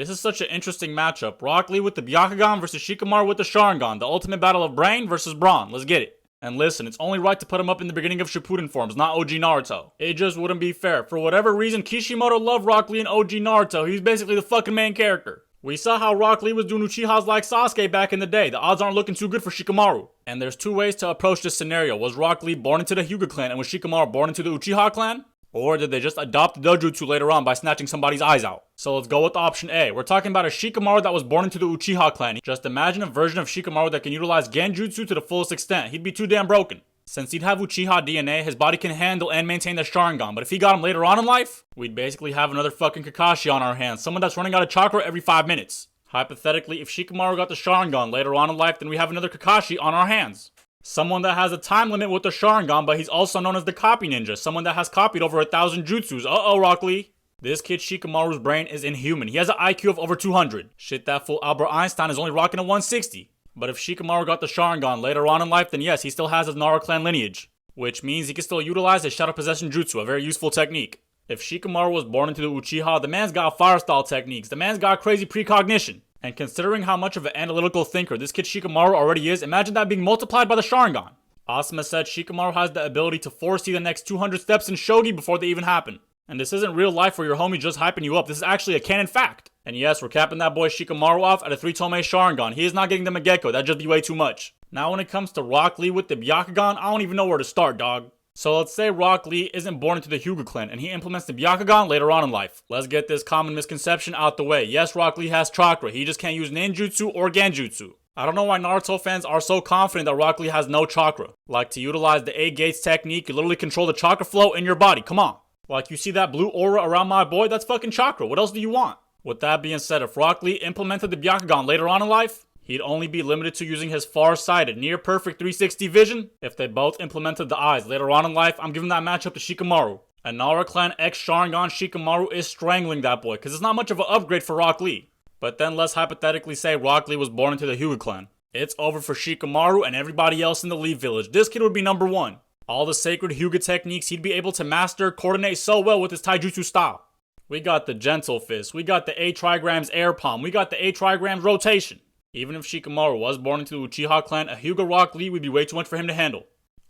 This is such an interesting matchup. Rock Lee with the Byakugan versus Shikamaru with the Sharingan. The ultimate battle of brain versus brawn. Let's get it. And listen, it's only right to put him up in the beginning of Shippuden forms, not OG Naruto. It just wouldn't be fair. For whatever reason, Kishimoto loved Rock Lee in OG Naruto. He's basically the fucking main character. We saw how Rock Lee was doing Uchihas like Sasuke back in the day. The odds aren't looking too good for Shikamaru. And there's two ways to approach this scenario. Was Rock Lee born into the Hyuga clan and was Shikamaru born into the Uchiha clan? Or did they just adopt the dojutsu later on by snatching somebody's eyes out? So let's go with option A. We're talking about a Shikamaru that was born into the Uchiha clan. Just imagine a version of Shikamaru that can utilize genjutsu to the fullest extent. He'd be too damn broken. Since he'd have Uchiha DNA, his body can handle and maintain the Sharingan, but if he got him later on in life, we'd basically have another fucking Kakashi on our hands, someone that's running out of chakra every 5 minutes. Hypothetically, if Shikamaru got the Sharingan later on in life, then we have another Kakashi on our hands. Someone that has a time limit with the Sharingan, but he's also known as the copy ninja, someone that has copied over 1,000 jutsus. Uh-oh, Rock Lee. This kid Shikamaru's brain is inhuman. He has an IQ of over 200. Shit, that fool Albert Einstein is only rocking a 160. But if Shikamaru got the Sharingan later on in life, then yes, he still has his Nara clan lineage. Which means he can still utilize his Shadow Possession Jutsu, a very useful technique. If Shikamaru was born into the Uchiha, the man's got fire style techniques, the man's got crazy precognition. And considering how much of an analytical thinker this kid Shikamaru already is, imagine that being multiplied by the Sharingan. Asuma said Shikamaru has the ability to foresee the next 200 steps in shogi before they even happen. And this isn't real life where your homie just hyping you up, this is actually a canon fact. And yes, we're capping that boy Shikamaru off at a 3-Tomei Sharingan. He is not getting the Megeko, that'd just be way too much. Now when it comes to Rock Lee with the Byakugan, I don't even know where to start, dog. So let's say Rock Lee isn't born into the Hyuga clan and he implements the Byakugan later on in life. Let's get this common misconception out the way. Yes, Rock Lee has chakra, he just can't use ninjutsu or genjutsu. I don't know why Naruto fans are so confident that Rock Lee has no chakra. Like to utilize the 8 gates technique, you literally control the chakra flow in your body, come on. Like you see that blue aura around my boy, that's fucking chakra, what else do you want? With that being said, if Rock Lee implemented the Byakugan later on in life, he'd only be limited to using his far-sighted, near-perfect 360 vision. If they both implemented the eyes later on in life, I'm giving that matchup to Shikamaru. And Nara Clan X Sharingan Shikamaru is strangling that boy, because it's not much of an upgrade for Rock Lee. But then let's hypothetically say Rock Lee was born into the Hyuga clan. It's over for Shikamaru and everybody else in the Lee village. This kid would be number 1. All the sacred Hyuga techniques he'd be able to master, coordinate so well with his taijutsu style. We got the gentle fist, we got the 8 trigrams air palm, we got the 8 trigrams rotation. Even if Shikamaru was born into the Uchiha clan, a Hyuga Rock Lee would be way too much for him to handle.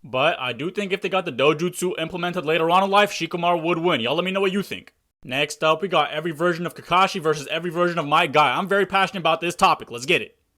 But I do think if they got the dojutsu implemented later on in life, Shikamaru would win. Y'all let me know what you think. Next up, we got every version of Kakashi versus every version of my guy. I'm very passionate about this topic. Let's get it.